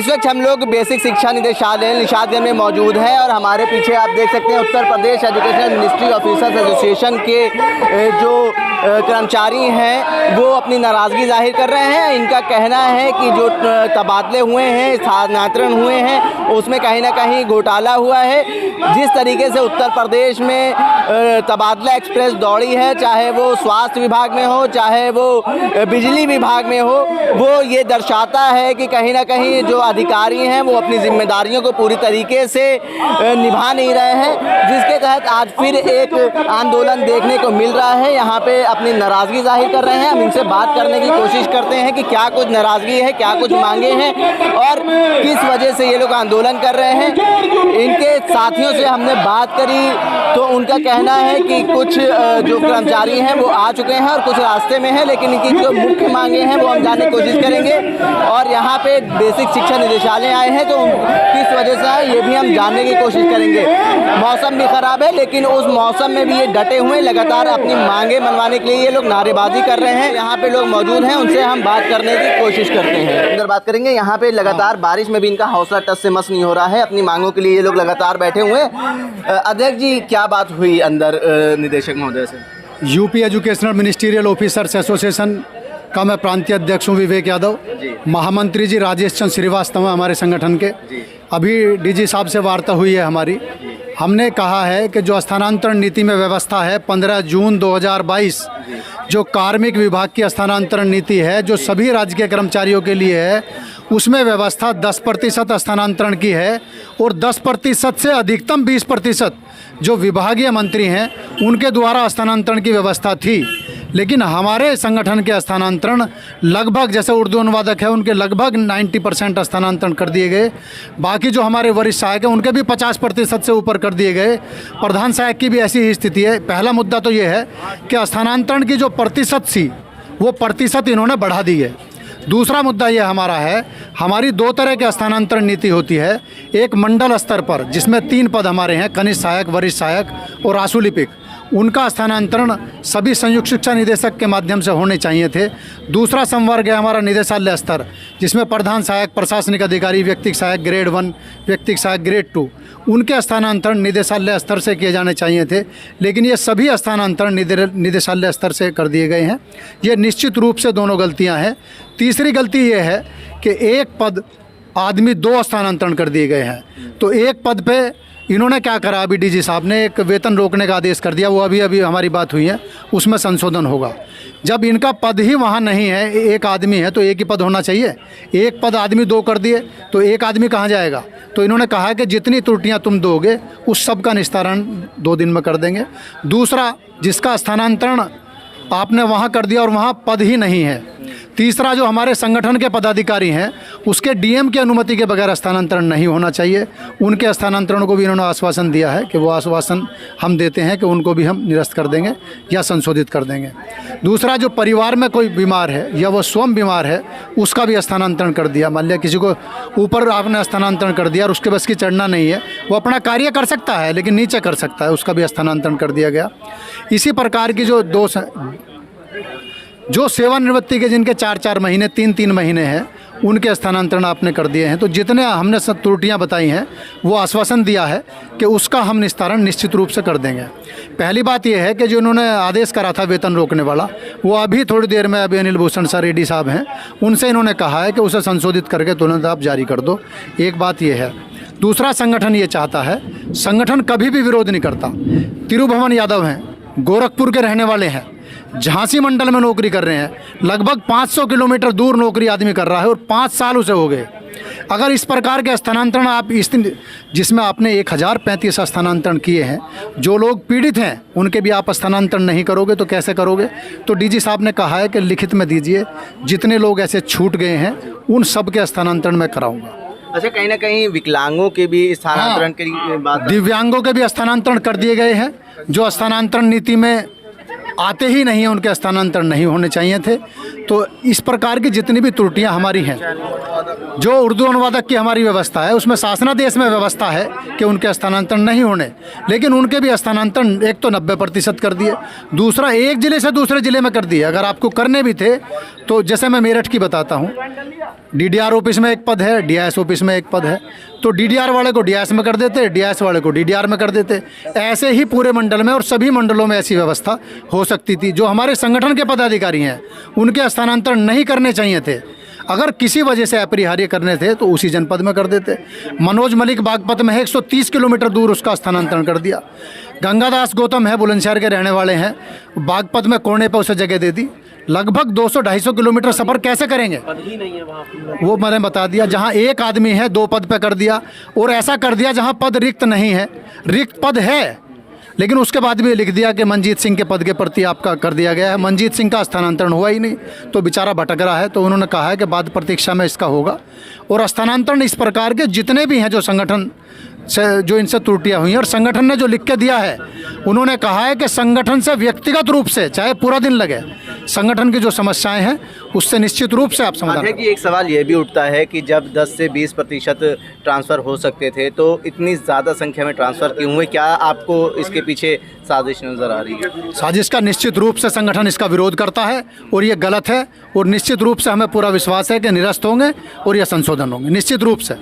इस वक्त हम लोग बेसिक शिक्षा निदेशालय निशातगंज में मौजूद हैं और हमारे पीछे आप देख सकते हैं Uttar Pradesh education ministry officers association के जो कर्मचारी हैं वो अपनी नाराज़गी जाहिर कर रहे हैं। इनका कहना है कि जो तबादले हुए हैं, स्थानांतरण हुए हैं, उसमें कहीं ना कहीं घोटाला हुआ है। जिस तरीके से उत्तर प्रदेश में तबादला एक्सप्रेस दौड़ी है, चाहे वो स्वास्थ्य विभाग में हो, चाहे वो बिजली विभाग में हो, वो ये दर्शाता है कि कहीं ना कहीं जो अधिकारी हैं वो अपनी जिम्मेदारियों को पूरी तरीके से निभा नहीं रहे हैं, जिसके तहत आज फिर एक आंदोलन देखने को मिल रहा है। यहाँ पे अपनी नाराज़गी जाहिर कर रहे हैं। हम इनसे बात करने की कोशिश करते हैं कि क्या कुछ नाराज़गी है, क्या कुछ मांगे हैं और किस वजह से ये लोग आंदोलन कर रहे हैं। इनके साथियों से हमने बात करी तो उनका कहना है कि कुछ जो कर्मचारी हैं वो आ चुके हैं और कुछ रास्ते में हैं, लेकिन इनकी जो मुख्य मांगे हैं वो हम जानने की कोशिश करेंगे। और यहाँ पे बेसिक शिक्षा निदेशालय आए हैं तो किस वजह से आए ये भी हम जानने की कोशिश करेंगे। मौसम भी ख़राब है, लेकिन उस मौसम में भी ये डटे हुए लगातार अपनी मांगे मनवाने के लिए ये लोग नारेबाजी कर रहे हैं। यहाँ पे लोग मौजूद हैं, उनसे हम बात करने की कोशिश करते हैं। अंदर बात करेंगे। यहाँ पे लगातार बारिश में भी इनका हौसला टस से मस नहीं हो रहा है। अपनी मांगों के लिए ये लोग लगातार बैठे हुए हैं। अध्यक्ष जी, क्या बात हुई अंदर निदेशक महोदय से? UP educational ministerial officers association का मैं प्रांतीय अध्यक्ष हूँ विवेक यादव। महामंत्री जी राजेश चंद्र श्रीवास्तव हैं हमारे संगठन के। अभी डीजी साहब से वार्ता हुई है हमारी। हमने कहा है कि जो स्थानांतरण नीति में व्यवस्था है 15 जून 2022 जो कार्मिक विभाग की स्थानांतरण नीति है जो सभी राज्य के कर्मचारियों के लिए है, उसमें व्यवस्था 10% स्थानांतरण की है और 10% से अधिकतम 20% जो विभागीय मंत्री हैं उनके द्वारा स्थानांतरण की व्यवस्था थी। लेकिन हमारे संगठन के स्थानांतरण लगभग, जैसे उर्दू अनुवादक है उनके लगभग 90% स्थानांतरण कर दिए गए। बाकी जो हमारे वरिष्ठ सहायक हैं उनके भी 50% से ऊपर कर दिए गए। प्रधान सहायक की भी ऐसी ही स्थिति है। पहला मुद्दा तो ये है कि स्थानांतरण की जो प्रतिशत थी वो प्रतिशत इन्होंने बढ़ा दी है। दूसरा मुद्दा ये हमारा है, हमारी 2 तरह की स्थानांतरण नीति होती है। एक मंडल स्तर पर जिसमें 3 पद हमारे हैं, कनिष्ठ सहायक, वरिष्ठ सहायक और आशुलिपिक। उनका स्थानांतरण सभी संयुक्त शिक्षा निदेशक के माध्यम से होने चाहिए थे। दूसरा संवर्ग है हमारा निदेशालय स्तर, जिसमें प्रधान सहायक, प्रशासनिक अधिकारी, व्यक्तिक सहायक ग्रेड 1, व्यक्तिक सहायक ग्रेड 2, उनके स्थानांतरण निदेशालय स्तर से किए जाने चाहिए थे। लेकिन ये सभी स्थानांतरण निदेशालय स्तर से कर दिए गए हैं। ये निश्चित रूप से दोनों गलतियां हैं। तीसरी गलती ये है कि एक पद आदमी 2 स्थानांतरण कर दिए गए हैं। तो एक पद पे इन्होंने क्या करा, अभी डीजी साहब ने एक वेतन रोकने का आदेश कर दिया। वो अभी हमारी बात हुई है, उसमें संशोधन होगा। जब इनका पद ही वहाँ नहीं है, एक आदमी है तो एक ही पद होना चाहिए। एक पद आदमी 2 कर दिए तो एक आदमी कहाँ जाएगा? तो इन्होंने कहा है कि जितनी त्रुटियाँ तुम दोगे उस सब का निस्तारण 2 दिन में कर देंगे। दूसरा, जिसका स्थानांतरण आपने वहाँ कर दिया और वहाँ पद ही नहीं है। तीसरा, जो हमारे संगठन के पदाधिकारी हैं उसके डीएम की अनुमति के बगैर स्थानांतरण नहीं होना चाहिए। उनके स्थानांतरण को भी इन्होंने आश्वासन दिया है कि वो आश्वासन हम देते हैं कि उनको भी हम निरस्त कर देंगे या संशोधित कर देंगे। दूसरा, जो परिवार में कोई बीमार है या वो स्वयं बीमार है उसका भी स्थानांतरण कर दिया। मान लिया किसी को ऊपर आपने स्थानांतरण कर दिया और उसके बस की चढ़ना नहीं है, वो अपना कार्य कर सकता है लेकिन नीचे कर सकता है, उसका भी स्थानांतरण कर दिया गया। इसी प्रकार की जो सेवानिवृत्ति के जिनके 4-4 महीने, 3-3 महीने हैं, उनके स्थानांतरण आपने कर दिए हैं। तो जितने हमने सब त्रुटियाँ बताई हैं वो आश्वासन दिया है कि उसका हम निस्तारण निश्चित रूप से कर देंगे। पहली बात यह है कि जो उन्होंने आदेश करा था वेतन रोकने वाला, वो अभी थोड़ी देर में अभी अनिल भूषण सर रेड्डी साहब हैं, उनसे इन्होंने कहा है कि उसे संशोधित करके तुरंत आप जारी कर दो। एक बात यह है। दूसरा, संगठन ये चाहता है, संगठन कभी भी विरोध नहीं करता। तिरुभुवन यादव हैं, गोरखपुर के रहने वाले हैं, झांसी मंडल में नौकरी कर रहे हैं, लगभग 500 किलोमीटर दूर नौकरी आदमी कर रहा है और 5 साल उसे हो गए। अगर इस प्रकार के स्थानांतरण आप जिसमें आपने 1035 स्थानांतरण किए हैं, जो लोग पीड़ित हैं उनके भी आप स्थानांतरण नहीं करोगे तो कैसे करोगे? तो डीजी साहब ने कहा है कि लिखित में दीजिए, जितने लोग ऐसे छूट गए हैं उन सब के स्थानांतरण मैं कराऊंगा। अच्छा, कहीं ना कहीं विकलांगों के भी स्थानांतरण की बात, दिव्यांगों के भी स्थानांतरण कर दिए गए हैं। जो स्थानांतरण नीति में आते ही नहीं है उनके स्थानांतरण नहीं होने चाहिए थे। तो इस प्रकार की जितनी भी त्रुटियां हमारी हैं, जो उर्दू अनुवादक की हमारी व्यवस्था है उसमें शासनादेश में व्यवस्था है कि उनके स्थानांतरण नहीं होने, लेकिन उनके भी स्थानांतरण एक तो 90% कर दिए, दूसरा एक ज़िले से दूसरे ज़िले में कर दिए। अगर आपको करने भी थे तो जैसे मैं मेरठ की बताता हूँ, डीडीआर ऑफिस में एक पद है, डीआईएस ऑफिस में एक पद है, तो डीडीआर वाले को डीआईएस में कर देते, डीआईएस वाले को डीडीआर में कर देते। ऐसे ही पूरे मंडल में और सभी मंडलों में ऐसी व्यवस्था हो सकती थी। जो हमारे संगठन के पदाधिकारी हैं उनके स्थानांतरण नहीं करने चाहिए थे। अगर किसी वजह से अपरिहार्य करने थे तो उसी जनपद में कर देते। मनोज मलिक बागपत में है, 130 किलोमीटर दूर उसका स्थानांतरण कर दिया। गंगादास गौतम है, बुलंदशहर के रहने वाले हैं, बागपत में कोने पर उसे जगह दे दी। लगभग 200-250 किलोमीटर सफ़र कैसे करेंगे? पद ही नहीं है वहाँ। वो मैंने बता दिया। जहाँ एक आदमी है 2 पद पे कर दिया, और ऐसा कर दिया जहाँ पद रिक्त नहीं है, रिक्त पद है लेकिन उसके बाद भी लिख दिया कि मनजीत सिंह के पद के प्रति आपका कर दिया गया है। मनजीत सिंह का स्थानांतरण हुआ ही नहीं, तो बेचारा भटक रहा है। तो उन्होंने कहा है कि बाद प्रतीक्षा में इसका होगा। और स्थानांतरण इस प्रकार के जितने भी हैं जो संगठन से जो इनसे त्रुटियां हुई हैं, और संगठन ने जो लिख के दिया है, उन्होंने कहा है कि संगठन से व्यक्तिगत रूप से चाहे पूरा दिन लगे, संगठन की जो समस्याएं हैं उससे निश्चित रूप से आप समाधान। है कि एक सवाल ये भी उठता है कि जब 10 से 20% ट्रांसफ़र हो सकते थे तो इतनी ज़्यादा संख्या में ट्रांसफ़र क्यों हुए? क्या आपको इसके पीछे साजिश नज़र आ रही है? साजिश का निश्चित रूप से संगठन इसका विरोध करता है और ये गलत है, और निश्चित रूप से हमें पूरा विश्वास है कि निरस्त होंगे और ये संशोधन होंगे निश्चित रूप से।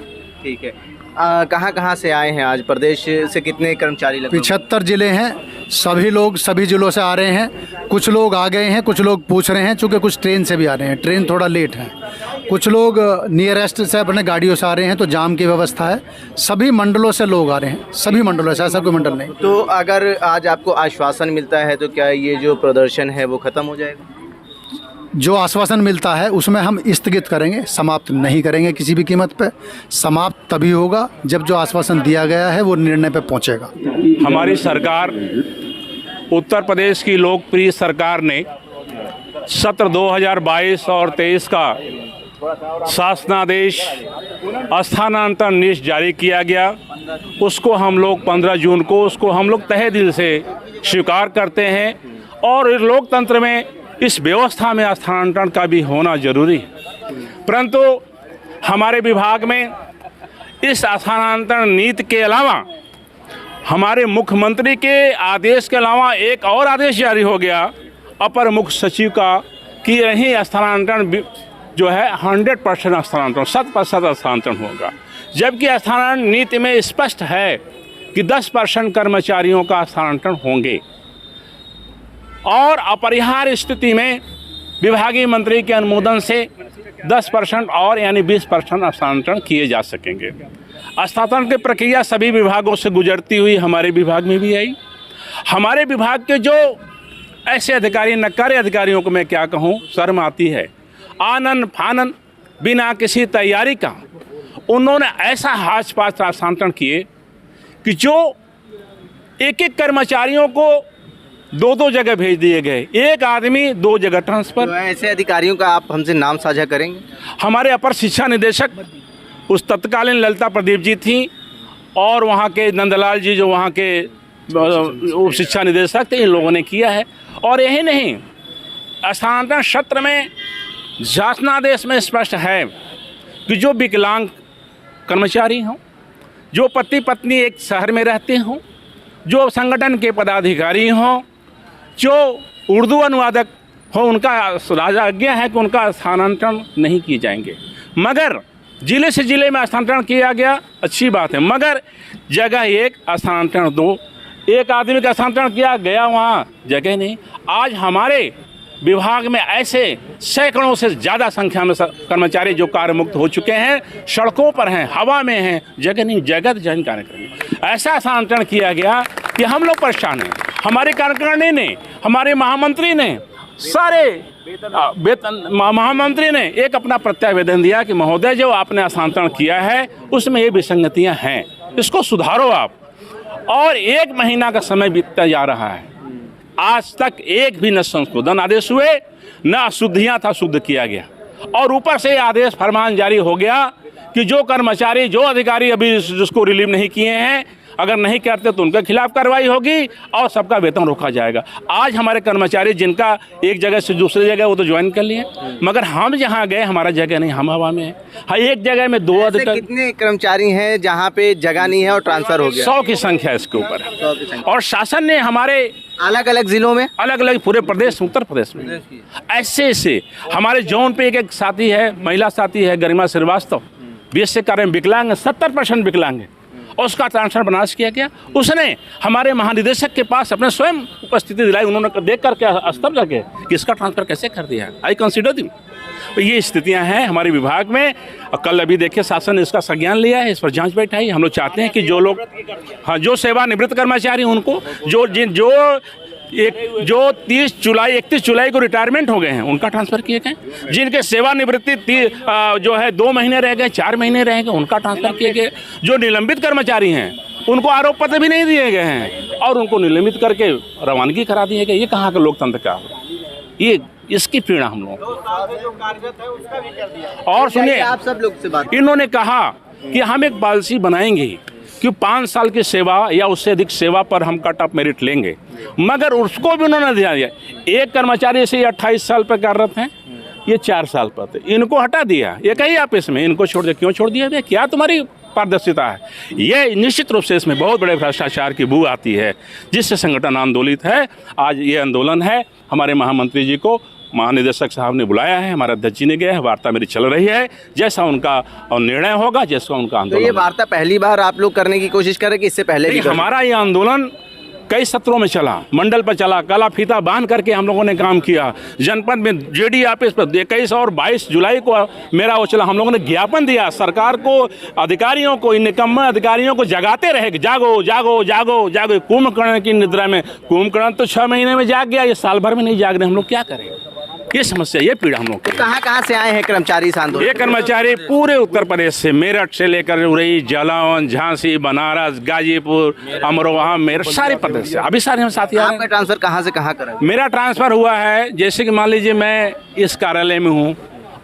ठीक है। कहाँ से आए हैं आज? प्रदेश से कितने कर्मचारी लगभग? 75 जिले हैं, सभी लोग सभी जिलों से आ रहे हैं। कुछ लोग आ गए हैं, कुछ लोग पूछ रहे हैं, चूँकि कुछ ट्रेन से भी आ रहे हैं, ट्रेन थोड़ा लेट है। कुछ लोग नियरेस्ट से अपने गाड़ियों से आ रहे हैं, तो जाम की व्यवस्था है। सभी मंडलों से लोग आ रहे हैं, सभी मंडलों से, ऐसा कोई मंडल नहीं। तो अगर आज आपको आश्वासन मिलता है तो क्या ये जो प्रदर्शन है वो ख़त्म हो जाएगा? जो आश्वासन मिलता है उसमें हम स्थगित करेंगे, समाप्त नहीं करेंगे किसी भी कीमत पे। समाप्त तभी होगा जब जो आश्वासन दिया गया है वो निर्णय पे पहुंचेगा। हमारी सरकार, उत्तर प्रदेश की लोकप्रिय सरकार ने सत्र 2022 और 23 का शासनादेश स्थानांतरण नीति जारी किया गया। उसको हम लोग 15 जून को उसको हम लोग तहे दिल से स्वीकार करते हैं, और लोकतंत्र में इस व्यवस्था में स्थानांतरण का भी होना जरूरी है। परंतु हमारे विभाग में इस स्थानांतरण नीति के अलावा हमारे मुख्यमंत्री के आदेश के अलावा एक और आदेश जारी हो गया अपर मुख्य सचिव का कि यही स्थानांतरण जो है 100% स्थानांतरण, 100% स्थानांतरण होगा। जबकि स्थानांतरण नीति में स्पष्ट है कि 10% कर्मचारियों का स्थानांतरण होंगे, और अपरिहार्य स्थिति में विभागीय मंत्री के अनुमोदन से 10% और यानी 20% स्थानांतरण किए जा सकेंगे। स्थानांतरण की प्रक्रिया सभी विभागों से गुजरती हुई हमारे विभाग में भी आई। हमारे विभाग के जो ऐसे अधिकारी, नक्कारे अधिकारियों को मैं क्या कहूँ, शर्म आती है, आनन फानन बिना किसी तैयारी का उन्होंने ऐसा हाथ पास स्थानांतरण किए कि जो एक कर्मचारियों को 2 जगह भेज दिए गए, एक आदमी 2 जगह ट्रांसफर। तो ऐसे अधिकारियों का आप हमसे नाम साझा करेंगे? हमारे अपर शिक्षा निदेशक उस तत्कालीन ललिता प्रदीप जी थी, और वहाँ के नंदलाल जी जो वहाँ के उप शिक्षा निदेशक थे, इन लोगों ने किया है। और यही नहीं, स्थानांतरण क्षेत्र में शासनादेश में स्पष्ट है कि जो विकलांग कर्मचारी हों, जो पति पत्नी एक शहर में रहते हों, जो संगठन के पदाधिकारी हों, जो उर्दू अनुवादक हो, उनका आज्ञा है कि उनका स्थानांतरण नहीं किए जाएंगे। मगर जिले से जिले में स्थानांतरण किया गया, अच्छी बात है, मगर जगह एक स्थानांतरण 2, एक आदमी का स्थानांतरण किया गया, वहाँ जगह नहीं। आज हमारे विभाग में ऐसे सैकड़ों से ज़्यादा संख्या में कर्मचारी जो कार्य मुक्त हो चुके हैं, सड़कों पर हैं, हवा में हैं, जगह नहीं, जगह जन कार्य करेंगे। ऐसा स्थानांतरण किया गया कि हम लोग परेशान हैं। हमारे कार्यकारिणी ने, हमारे महामंत्री ने, सारे वेतन महामंत्री ने एक अपना प्रत्यावेदन दिया कि महोदय जो आपने स्थानांतरण किया है उसमें ये विसंगतियां हैं, इसको सुधारो आप। और 1 महीना का समय बीतता जा रहा है, आज तक एक भी न संशोधन आदेश हुए, न अशुद्धियाँ था शुद्ध किया गया। और ऊपर से आदेश फरमान जारी हो गया कि जो कर्मचारी, जो अधिकारी अभी जिसको रिलीव नहीं किए हैं, अगर नहीं करते तो उनके खिलाफ कार्रवाई होगी और सबका वेतन रोका जाएगा। आज हमारे कर्मचारी जिनका एक जगह से दूसरी जगह वो तो ज्वाइन कर लिए, मगर हम जहाँ गए हमारा जगह नहीं, हम हवा में है। हाँ, एक जगह में 2 अधिकारी, कितने कर्मचारी हैं जहाँ पे जगह नहीं है और ट्रांसफर हो गया? 100 की संख्या है इसके ऊपर। और शासन ने हमारे अलग अलग जिलों में, अलग अलग पूरे प्रदेश, उत्तर प्रदेश में ऐसे हमारे जौन पे एक साथी है, महिला साथी है गरिमा श्रीवास्तव, बीएस से कार्य में विकलांग है, 70% विकलांग है, और उसका ट्रांसफर बनारस किया गया। उसने हमारे महानिदेशक के पास अपने स्वयं उपस्थिति दिलाई, उन्होंने देख करके स्तब्ध रह गए कि इसका ट्रांसफर कैसे कर दिया। आई कंसिडर दिम। तो ये स्थितियां हैं हमारे विभाग में। कल अभी देखिए शासन ने इसका संज्ञान लिया है, इस पर जांच बैठाई। हम लोग चाहते हैं कि जो लोग, हाँ, जो सेवानिवृत्त कर्मचारी उनको, जो 31 जुलाई को रिटायरमेंट हो गए हैं उनका ट्रांसफ़र किए गए, जिनके सेवानिवृत्ति जो है 2 महीने रह गए, 4 महीने रह गए, उनका ट्रांसफ़र किए गए। जो निलंबित कर्मचारी हैं उनको आरोप पत्र भी नहीं दिए गए हैं और उनको निलंबित करके रवानगी करा दिए गए। ये कहाँ का लोकतंत्र का? ये इसकी पीड़ा हम लोगों को। और सुनिए, आप सब लोग से बात, इन्होंने कहा कि हम एक पॉलिसी बनाएंगे कि 5 साल की सेवा या उससे अधिक सेवा पर हम कट ऑफ मेरिट लेंगे, मगर उसको भी उन्होंने ध्यान दिया। एक कर्मचारी से 28 साल पर कार्यरत हैं, ये 4 साल पर थे, इनको हटा दिया एक ही ऑफिस में, इनको छोड़ दिया। क्यों छोड़ दिया भैया? क्या तुम्हारी पारदर्शिता है? ये निश्चित रूप से इसमें बहुत बड़े भ्रष्टाचार की बू आती है, जिससे संगठन आंदोलित है। आज ये आंदोलन है, हमारे महामंत्री जी को महानिदेशक साहब ने बुलाया है, हमारे अध्यक्ष जी ने गए हैं, वार्ता मेरी चल रही है। जैसा उनका निर्णय होगा, जैसा उनका आंदोलन। तो ये वार्ता पहली बार आप लोग करने की कोशिश कर रहे हैं कि इससे पहले भी? हमारा ये आंदोलन कई सत्रों में चला, मंडल पर चला, काला फीता बांध करके हम लोगों ने काम किया। जनपद में जेडी ऑफिस पर 21 और 22 जुलाई को मेरा वो चला। हम लोगों ने ज्ञापन दिया सरकार को, अधिकारियों को, इन निकम्मे अधिकारियों को जगाते रहे कि जागो जागो जागो जागो। कुंभकर्ण की निद्रा में, कुंभकर्ण तो 6 महीने में जाग गया, ये साल भर में नहीं जाग रहे। हम लोग क्या करें? ये समस्या, ये पीड़ा हम लोग को। कहाँ से आए हैं कर्मचारी इस आंदोलन? ये कर्मचारी पूरे उत्तर प्रदेश से, मेरठ से लेकर उरई, जालौन, झांसी, बनारस, गाजीपुर, अमरोहा, मेरठ, सारे प्रदेश से अभी सारे हम साथी आ रहे हैं। आपका ट्रांसफर कहाँ से कहाँ करा? मेरा ट्रांसफ़र हुआ है, जैसे कि मान लीजिए मैं इस कार्यालय में हूँ,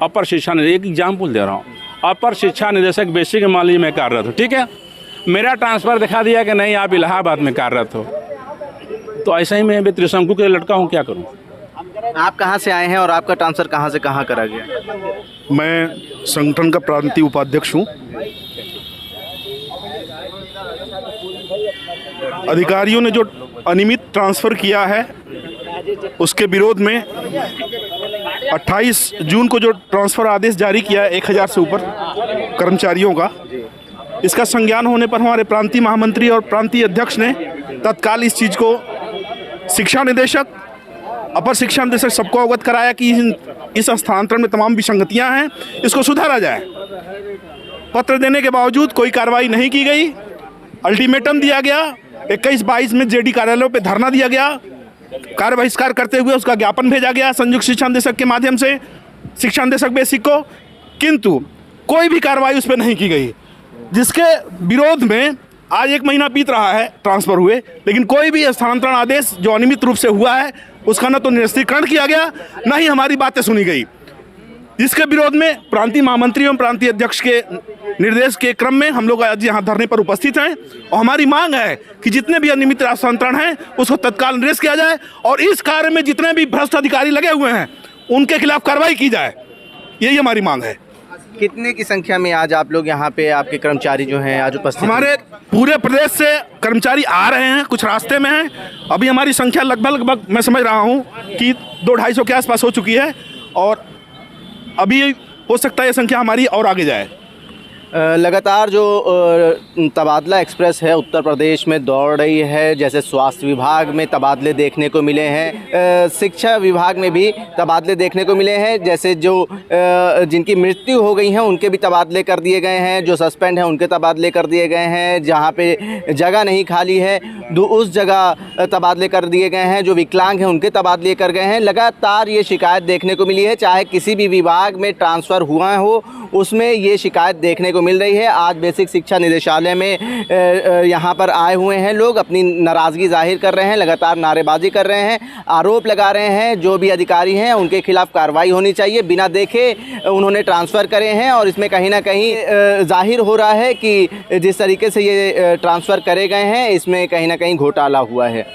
अपर शिक्षा निदेशक, एक एग्जाम्पल दे रहा हूँ, अपर शिक्षा निदेशक बेसिक मान लीजिए मैं कार्यरत हूँ, ठीक है। मेरा ट्रांसफ़र दिखा दिया कि नहीं आप इलाहाबाद में कार्यरत हो, तो ऐसा ही मैं त्रिशंकु के लड़का हूँ, क्या करूँ? आप कहाँ से आए हैं और आपका ट्रांसफर कहाँ से कहाँ करा गया? मैं संगठन का प्रांतीय उपाध्यक्ष हूँ। अधिकारियों ने जो अनियमित ट्रांसफ़र किया है उसके विरोध में 28 जून को जो ट्रांसफ़र आदेश जारी किया है 1000 से ऊपर कर्मचारियों का, इसका संज्ञान होने पर हमारे प्रांतीय महामंत्री और प्रांतीय अध्यक्ष ने तत्काल इस चीज़ को शिक्षा निदेशक, अपर शिक्षा निदेशक सबको अवगत कराया कि इस स्थानांतरण में तमाम विसंगतियां हैं, इसको सुधारा जाए। पत्र देने के बावजूद कोई कार्रवाई नहीं की गई। अल्टीमेटम दिया गया, 21-22 में जेडी कार्यालयों पे धरना दिया गया, कार्य बहिष्कार करते हुए उसका ज्ञापन भेजा गया संयुक्त शिक्षा निदेशक के माध्यम से शिक्षा निदेशक बेसिक को, किंतु कोई भी कार्रवाई उस पर नहीं की गई, जिसके विरोध में आज 1 महीना बीत रहा है ट्रांसफ़र हुए, लेकिन कोई भी स्थानांतरण आदेश जो अनियमित रूप से हुआ है उसका न तो निरस्तीकरण किया गया, न ही हमारी बातें सुनी गई, जिसके विरोध में प्रांतीय महामंत्री एवं प्रांतीय अध्यक्ष के निर्देश के क्रम में हम लोग आज यहाँ धरने पर उपस्थित हैं। और हमारी मांग है कि जितने भी अनियमित स्थानांतरण हैं उसको तत्काल निरस्त किया जाए और इस कार्य में जितने भी भ्रष्ट अधिकारी लगे हुए हैं उनके खिलाफ कार्रवाई की जाए, यही हमारी मांग है। कितने की संख्या में आज आप लोग यहाँ पे, आपके कर्मचारी जो हैं आज उपस्थित? हमारे पूरे प्रदेश से कर्मचारी आ रहे हैं, कुछ रास्ते में हैं। अभी हमारी संख्या लगभग मैं समझ रहा हूँ कि 200-250 के आसपास हो चुकी है और अभी हो सकता है ये संख्या हमारी और आगे जाए। लगातार जो तबादला एक्सप्रेस है उत्तर प्रदेश में दौड़ रही है, जैसे स्वास्थ्य विभाग में तबादले देखने को मिले हैं, शिक्षा विभाग में भी तबादले देखने को मिले हैं, जैसे जो जिनकी मृत्यु हो गई हैं उनके भी तबादले कर दिए गए हैं, जो सस्पेंड हैं उनके तबादले कर दिए गए हैं, जहां पे जगह नहीं खाली है उस जगह तबादले कर दिए गए हैं, जो विकलांग हैं उनके तबादले कर गए हैं। लगातार ये शिकायत देखने को मिली है, चाहे किसी भी विभाग में ट्रांसफ़र हुआ हो उसमें ये शिकायत देखने को को मिल रही है। आज बेसिक शिक्षा निदेशालय में यहाँ पर आए हुए हैं लोग, अपनी नाराज़गी जाहिर कर रहे हैं, लगातार नारेबाजी कर रहे हैं, आरोप लगा रहे हैं जो भी अधिकारी हैं उनके खिलाफ कार्रवाई होनी चाहिए। बिना देखे उन्होंने ट्रांसफ़र करे हैं और इसमें कहीं ना कहीं जाहिर हो रहा है कि जिस तरीके से ये ट्रांसफ़र करे गए हैं इसमें कहीं ना कहीं घोटाला हुआ है।